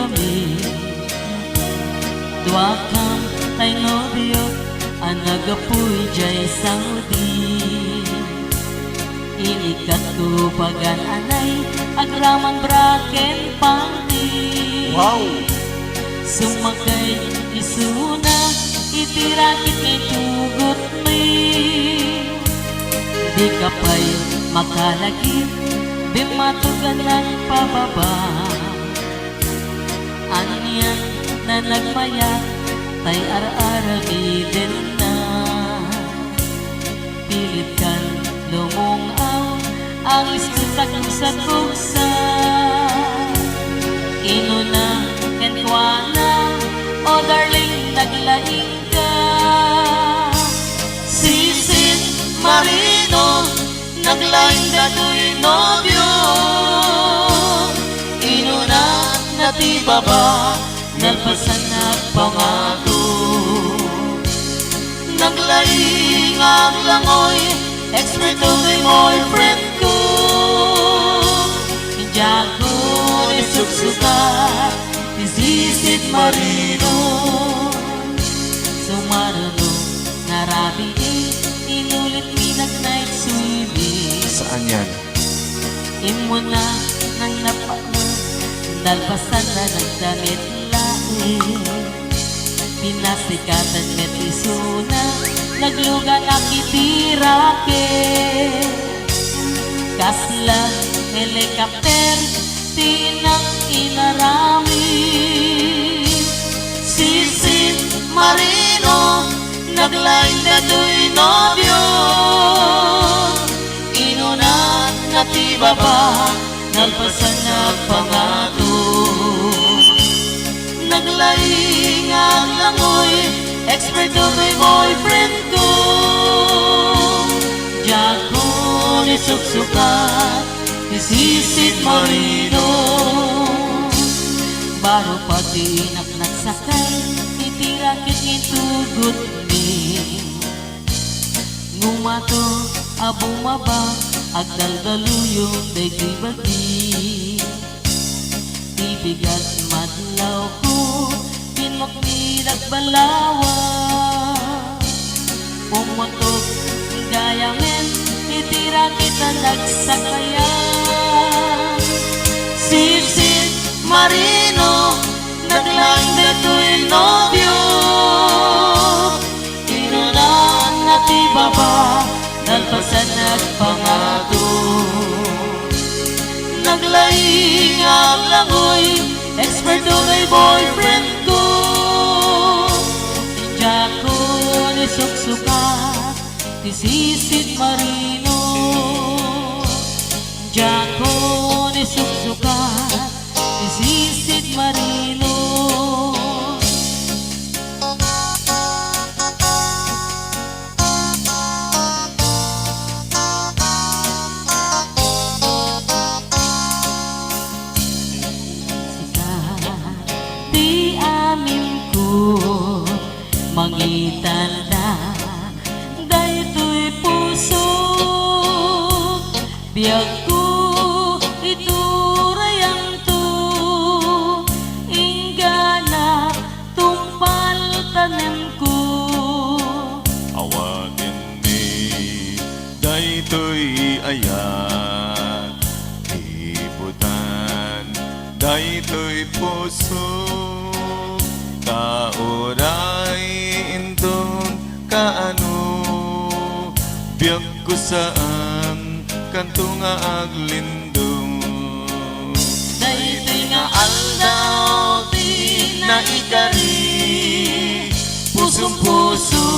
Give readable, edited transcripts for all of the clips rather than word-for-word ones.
kami. Duakam tay nobyo ang nagapuy jay Saudi. Inikat ko pagan anay agraman braken panty. Wow! Sumakay isuna itirakit ni tugot mi. Di ka pa'y makalagit di matugan ng pababa. Anyan na nagmaya tay ar-aragidin na. Pilit kan lumungaw ang istutak sa kuksa. Inuna kenkwana o darling naglaing ka. Sisit Marino naglaing na to'y nobyo. Inuna na ti baba nalpasan na pangako. Naglaing ang langoy eksperto may boyfriend ko. Jago ni suksuka isisit Marino. Sumarano narabi inulit mi nag-night swimming. Saan yan? Imo na nang napano nalpasan na ng damit laing. Pinasikatan met isuna naglugan akitirake. Kasla helikopter tinang inarami. Sisit Marino naglaing na to'y nobyo. Inuna na ti baba nalpasan na pangato. Naglaing ang langoy eksperto may boyfriend ko. Jago ni suksukat isisit Marino. Baro pati inak nagsakay itirakit itugot mi. Ngumato abumaba agdaldaluyong daytoy bagi. Ibigat madlaw ko pinmak ni nagbalawa. Pumotok gayamen itirakit na nagsakayan. Sisit Marino naglaing na to'y nobyo. Inunan na ti baba nalpasan nagpangato. Naglaing ang langoy eksperto may boyfriend ko. Jago ni suksuka isisit Marino. Jago ni suksuka isisit Marino. Di amin ko mangitan na daytoy puso. Biyag ko iturayang to ingana tumpal tanem ko. Awagin ni daytoy ayan ibutan daytoy puso. Kauray indon kaano biyag ko saan kanto nga aglindong. Daytoy nga aldaw di na ikari pusong-puso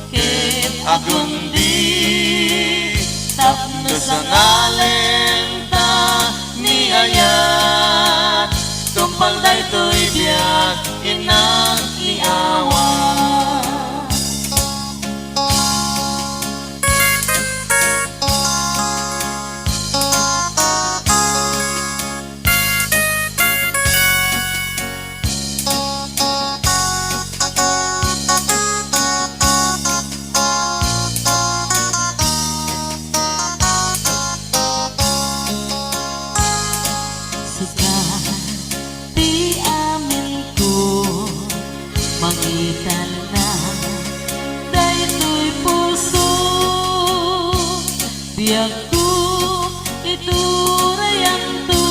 ket agundi. Tapno sa ngalenta ni ayat tumpal daytoy biyag inang iawa. Biag ko ituray ang to,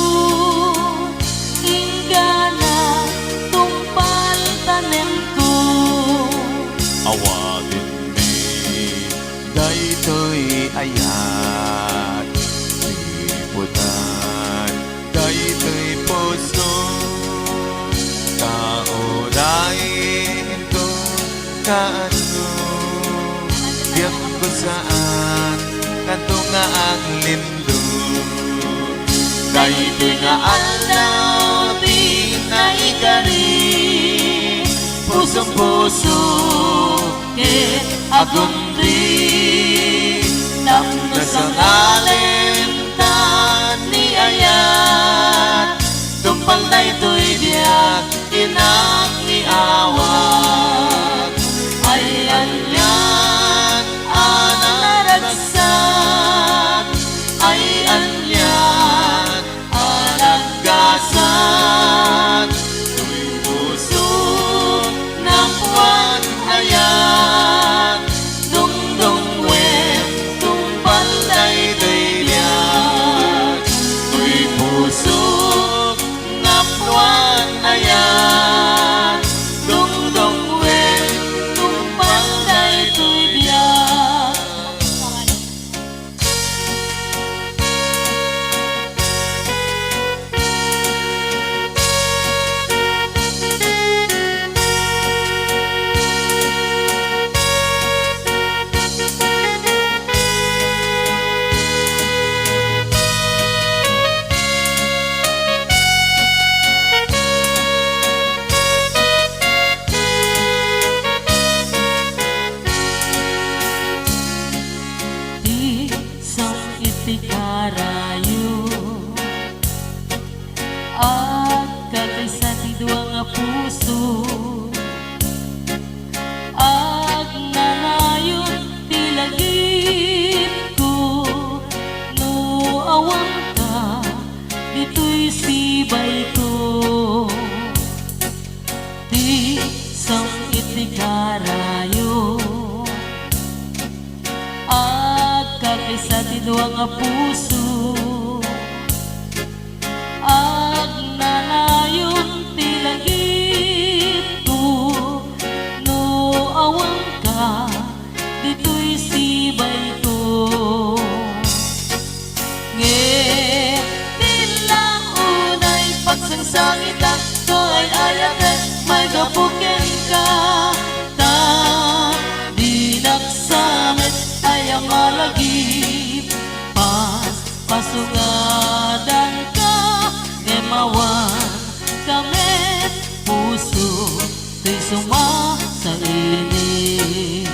ingana tumpal tanem ko. Awatin mi daytoy ayat, liputan daytoy puso. Kaunahin ko kaano, biyak ko saan kanto nga ang lindo. Daytoy nga alaw di naikari, pusong puso ke agundi. Tapno sa ngalintan ni ayat, tumpal daytoy biyak inang iawat. Ayan yan anaragsan, ayan yan anagasan. Tuy puso ng buwan ayan, dungdung wen tumpal daytoy biyak. Tuy puso ng buwan ayan, dungdung wen tumpal daytoy biyak. Di sang iti karayo, at kagaysa ti dua nga puso, ag nanayon ti lagip ko. No awang ka dito'y sibay ko. Di sang iti karayo, at kagaysa ti dua nga puso, ag nanayon ti lagip ko. No awang ka dito'y sibay ko. Ngem tila unay pagsangsangitan ko ay ayatan, may gapuken ka. Ta di naksamit ay ang malagip, pasungadan ka, emawan kami puso, tuy suma sa init.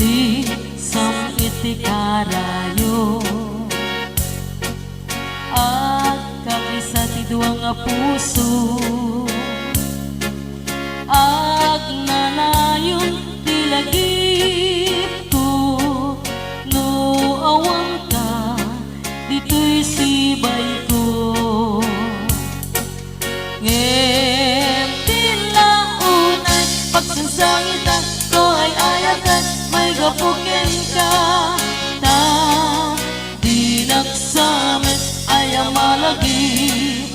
Di sang iti karayo, at kagaysa ti dua nga puso, ag nanayon ti lagip ko. No awang ka dito'y sibay ko. Ngem tila unay pagsangsangitan ko ay ayatan, may gapuken ka. Ta di naksamit ay ang malagip,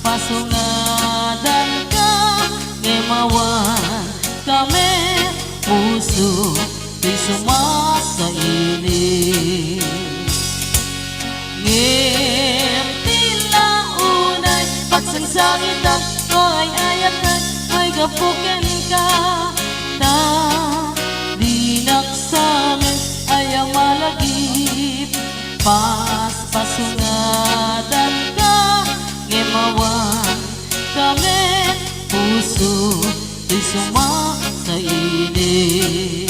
pasungadan ka, ngemawan kami puso, tuy suma sa init. Ngem tila unay pagsangsangitan ko ay ayatan, may gapuken ka. Ta di naksamit ay ang malagip, pasungadan ka, ngemawan kami puso, tuy suma sa init.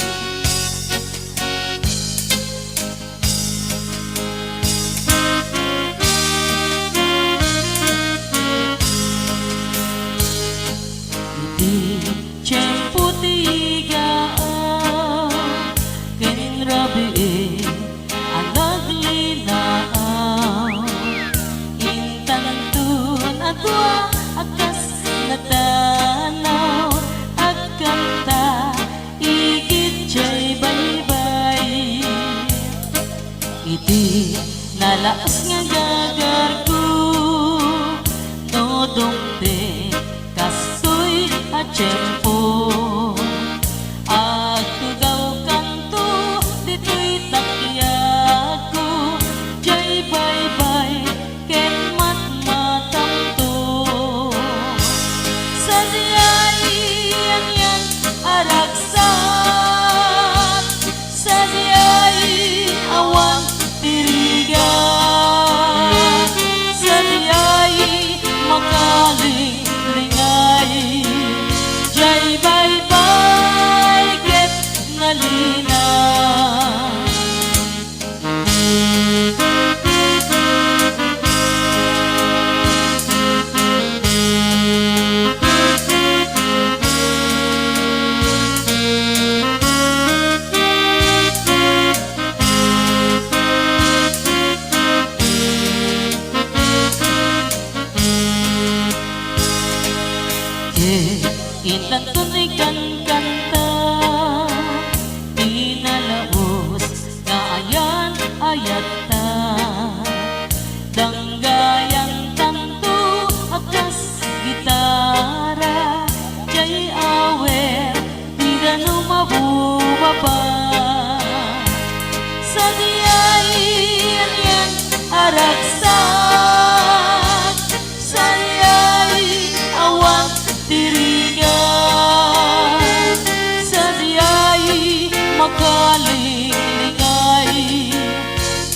Alaas nga gagarko Nodong de kastoy at tiyempo Agtugaw kanto dito'y takyako Jay bye-bye ken matmatamto Sa diyay yan aragsak Sa diyay awang tirigan Sa diyay makaling-lingay Jay bye-bye ket nalina Intan tunay kan kanta Pinalaos na ayan ayata Danggayang tanto akas gitara Jay awer tira no mabubaba Sa diyay yan aragsak Sa diyay awang tirigan Sa diyay makaling-lingay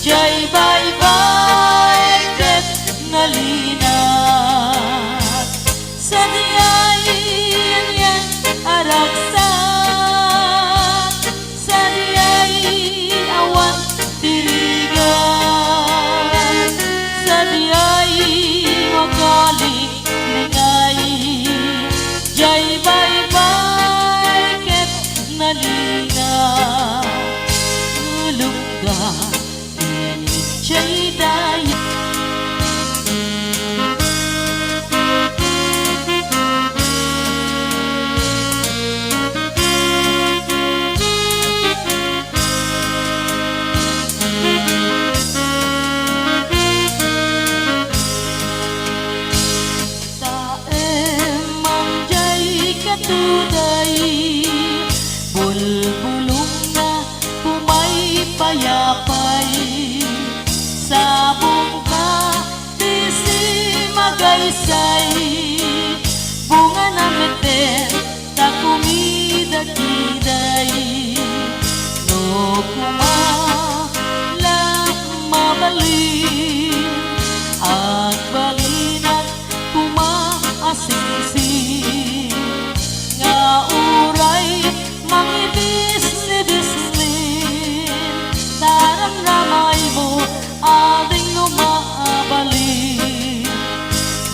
Jay bye-bye ket nalinat Sa diyay yan aragsak Sa diyay awang tirigan Sa diyay makaling-lingay Jay bye-bye ket nalina Ulog ka init jay daya Tuday bulbulong na pumaypayapay Sabong ka tisi magaysay Bunga na meten ta kumida-kiday No kumalang mabalin At balinat kumaasing-sing Uray mangibis-nibis-nin Taram-ramay mo ating umabalik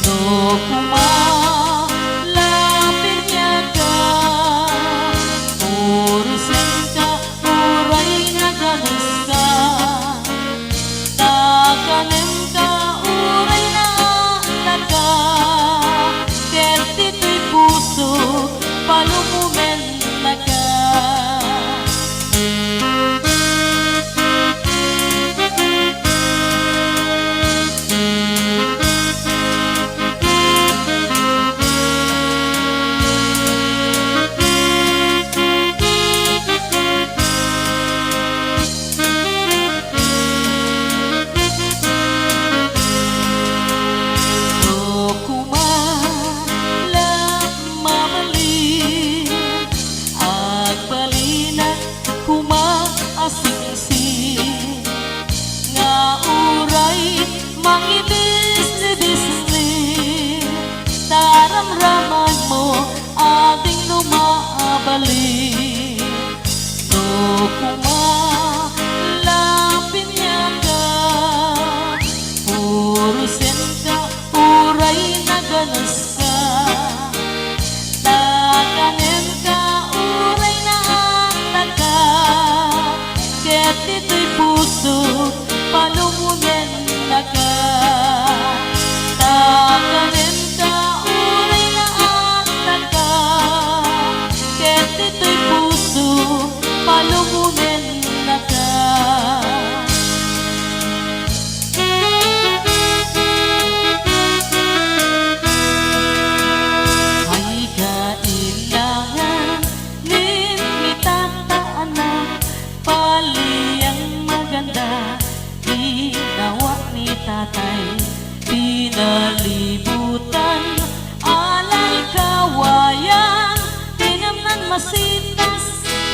No kumalapit niya ka Urusin ka, uray naga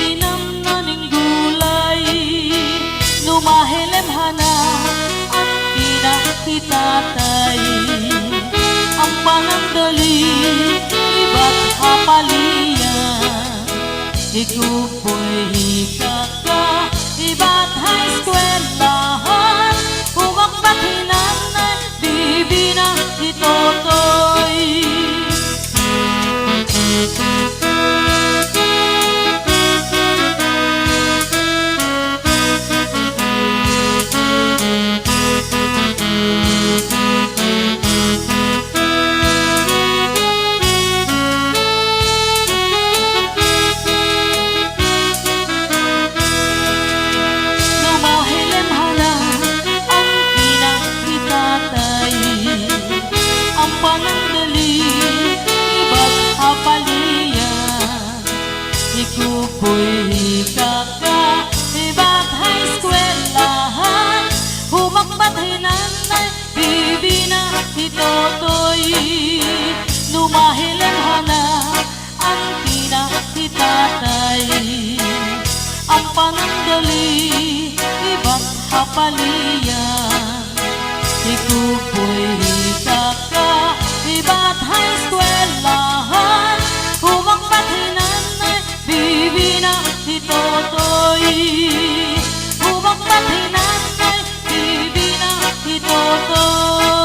dinamnaning gulay Numahilem hana ang pinakitatay Ang panandali iba't hapalian Ikupoy hikaka iba't high eskwelahan Humakbat hinanay bibi na itotoy Ikupoy hikaka iba't high eskwelahan Humakbat hinanay bibi na itotoy Lumahilem hana ang pinakitatay Ang panandali iba't hapalian Ikupoy hikaka iba't high eskwelahan Humakbat hinanay bibi na itotoy Humakbat hinanay bibi na itotoy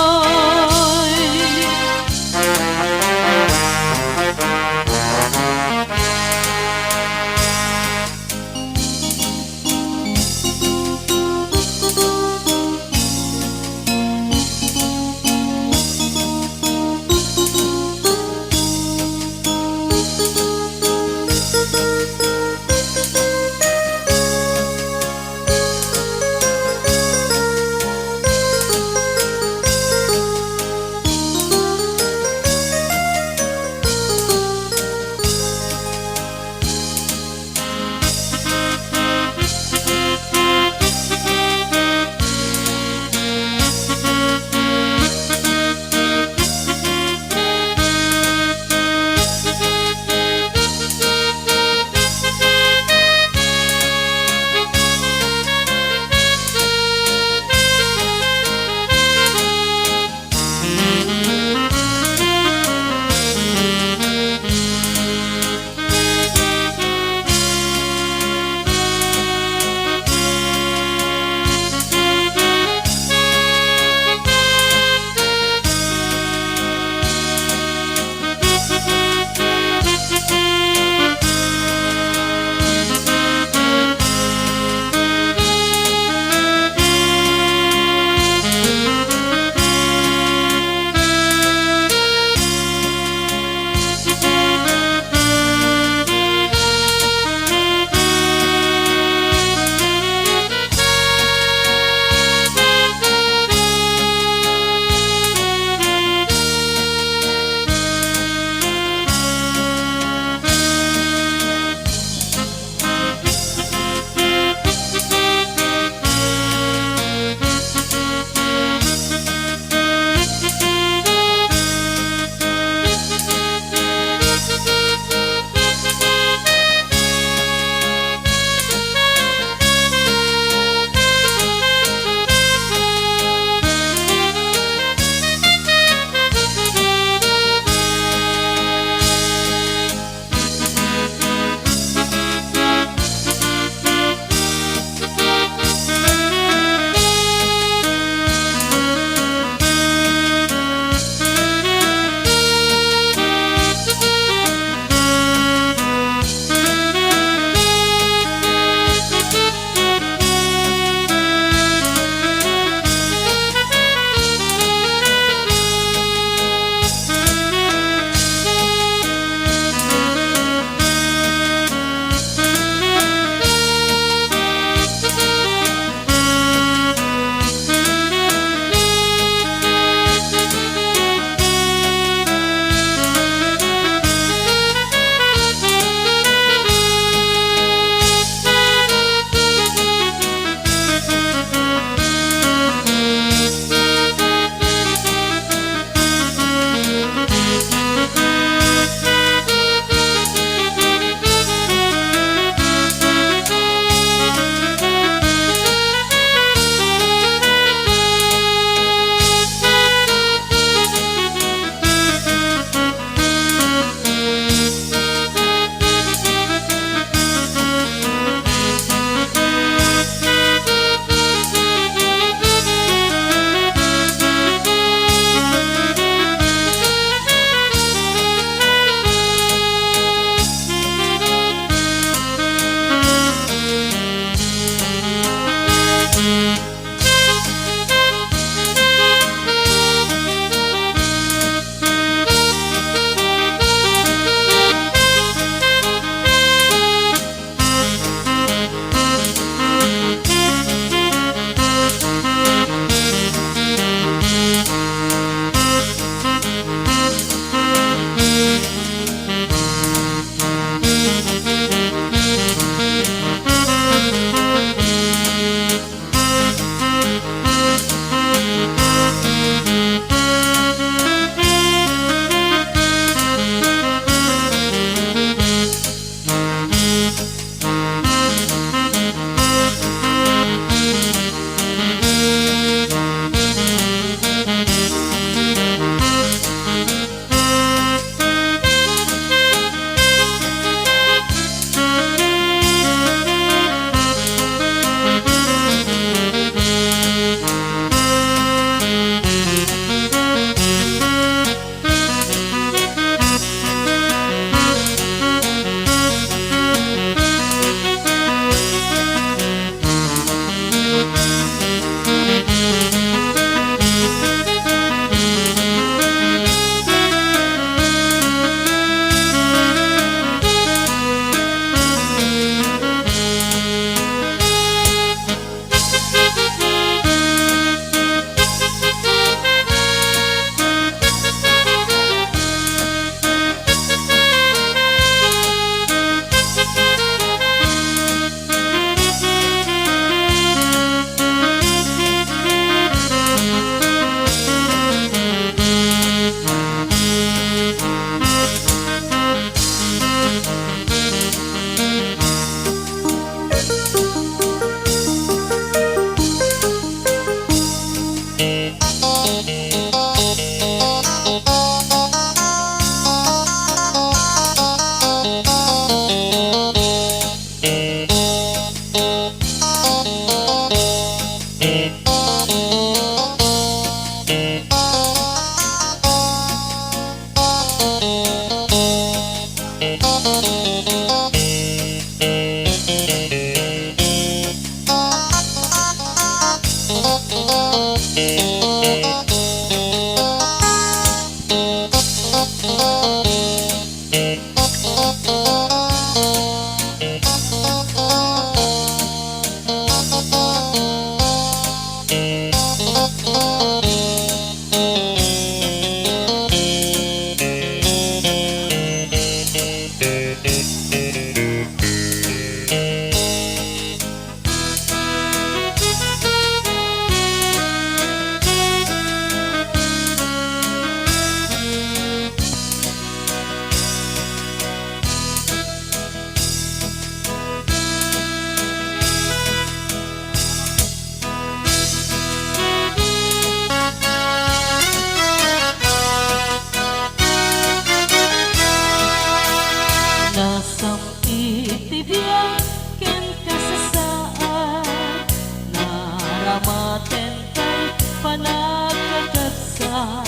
bibiyang ken kasasaan naramaten kay panagkagagsa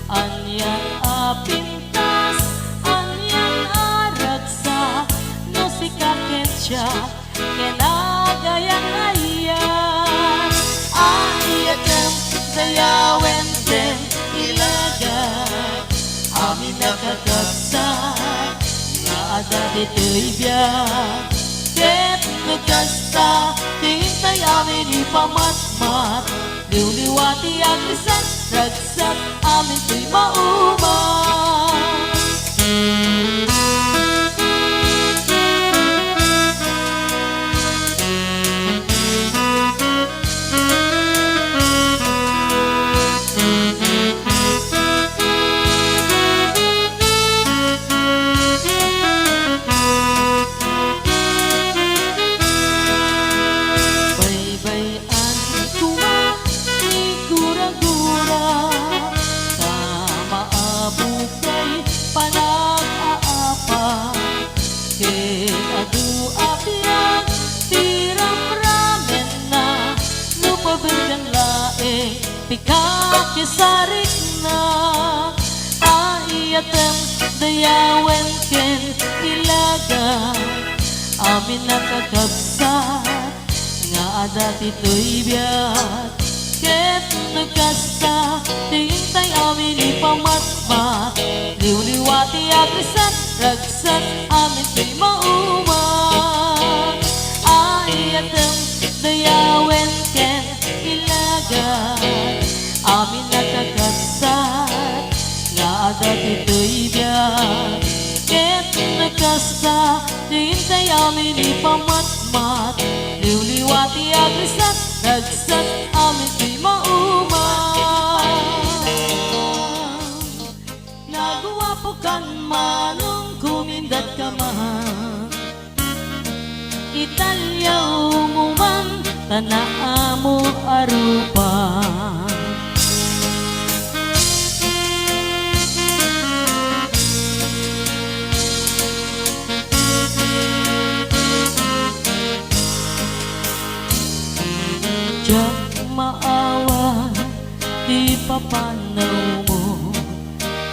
anyang apintas anyang aragsa no sikaket siya kenagayang ayan ayatem dayawen ken ilagay amin nakagagsa nga ada dito'y biyak ket nagkasta tintay amin ipamatmat liwliwati ang lisan ragsak amin to'y mauman Pikakisarik na ayatem dayawen ken ilaga amin nakakabsat nga ada tito'y biyak ket nagkasta tintay amin ipamatmat liwliwati agrisan ragsak amin to'y mauman ayatem dayawen ken ilaga amin nakakasat nga ada tito'y biyak ket nagkasta tintay amin ipamatmat liwliwati agrisan ragsak amin to'y mauman nagwapo kan manong kumindat ka man italyaw mo man tanaa mo arupan Diyak maawa, di papanaw mo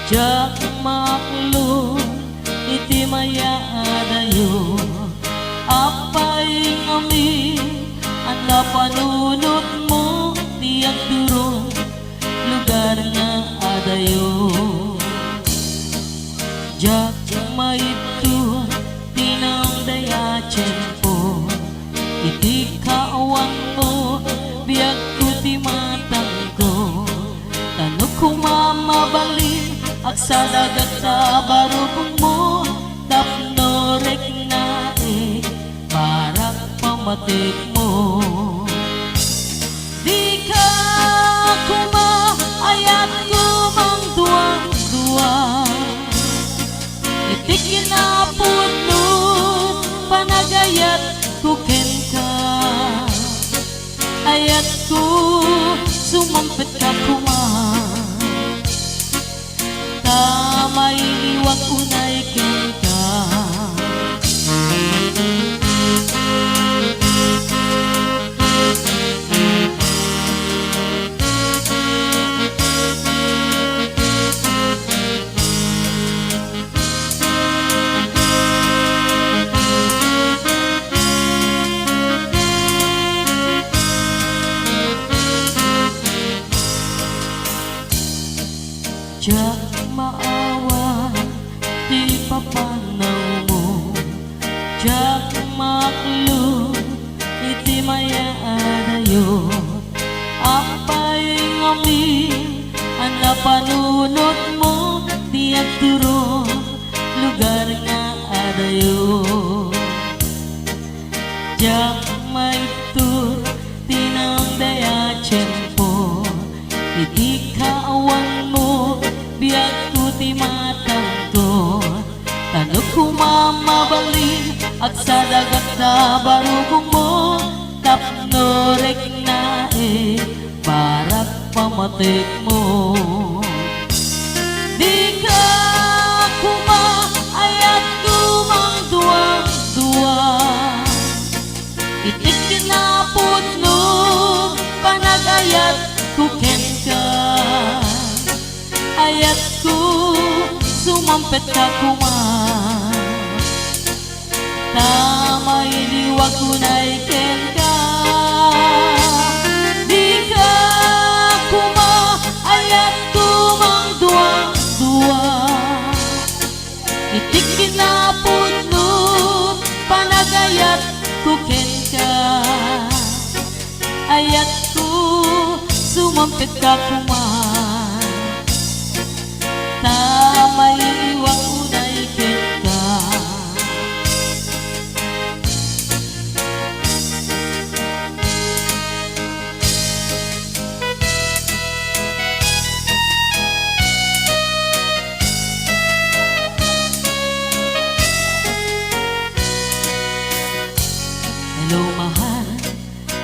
Diyak maklo, iti mayaadayo Apay ngami, ang napanunot mo Diyak durong, lugar nga adayo Diyak maito, tinang dayachin po Iti kaawang mo biag ko ti matang ko tanong kung mamabalin aksa dagat sa barubong mo tapnorek na parang pamatik mo di ka kumaayat kumang duwang-duwang iti kinapudlot panagayat kuken ka ayat ko sumampit ka kuman tamay iwag unay ken ka Diyak maawa, di papanaw mo Diyak maklo, iti mayaadayo Apay ngamin, ang napanunot mo Diyak turo, lugar nga adayo Diyak maito, tinang dayachin po Iti kaawang mo biag ko ti matang ko tanong kumamabalin at sa dagat na barubong mo tapnorek na para pamatik mo di ka kumaayat kumang duwang-duwang sumampet ka kuman. Tamay liwag kunay ken ka, di ka kuma ayat tumang duwang-duwa. Itik kinapudnot panagayat ko ken ka, ayat ko sumampit ka kuman. Tamay liwag kunay ken ka. Hello mahal,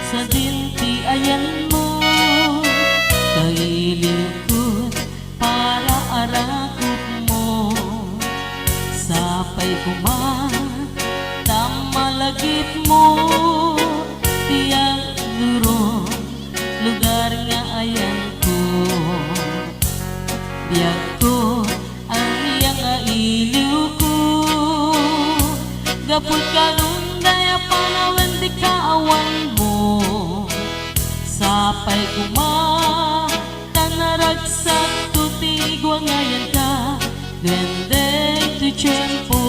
sa dinti ayan mo, kailiw para arakot mo. Sapay kuma, tamalagip mo, tiyang luro, lugar nga ayan ko. Biyag ko, ang iyang iliw ko, gapot ka daya panawan di kaawan mo. Sapay kuma tanaragsak tutigwa ngayon ka, dendeng tu tiyempo.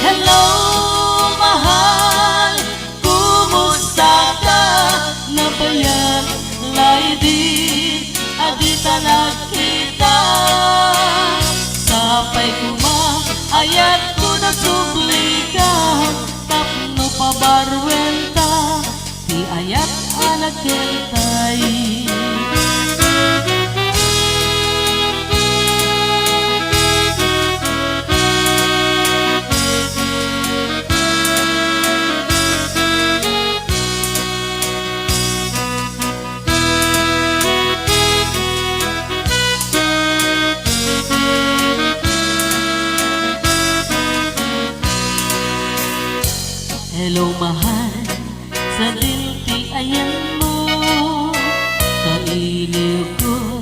Hello mahal, kumusta ka? Nabayan laydi adita nakita. Sapay kuma ayat ko nasublika, tapno pabarwenta, ti ayat anak keltay. Hello mahal, sa dinti ayan mo, kailiw ko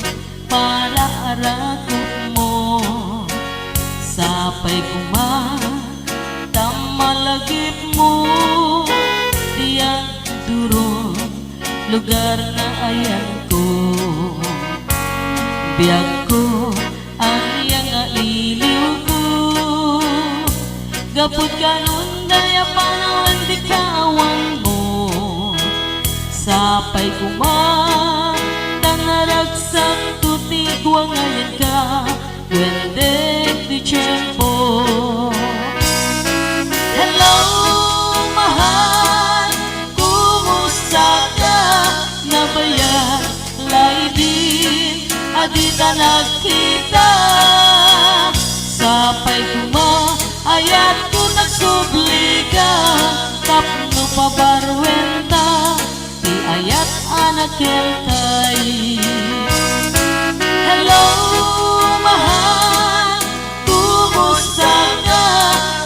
para arakot mo. Sapay kuma, tamalagip mo, tiyang duro, lugar na ayan ko. Biyag ko, ang iyang iliw ko, gapot ka nun daya panawan di kaawan mo. Sapay kuma tanaragsak tutigwa ngayon ka, dendeng di tiyempo. Hello mahal, kumusta ka? Nabayan laibin adita nakita. Sapay kuma ayat ko nagsublika, tapno pabarwenta, ti ayat anak keltay. Hello mahal, kumusta ka?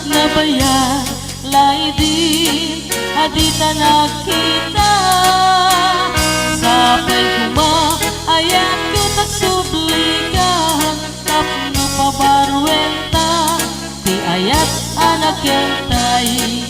Nabayan laibin adita nakita. Sapay kuma ayat ko nagsublika, tapno pabarwenta, ti ayat anak keltay.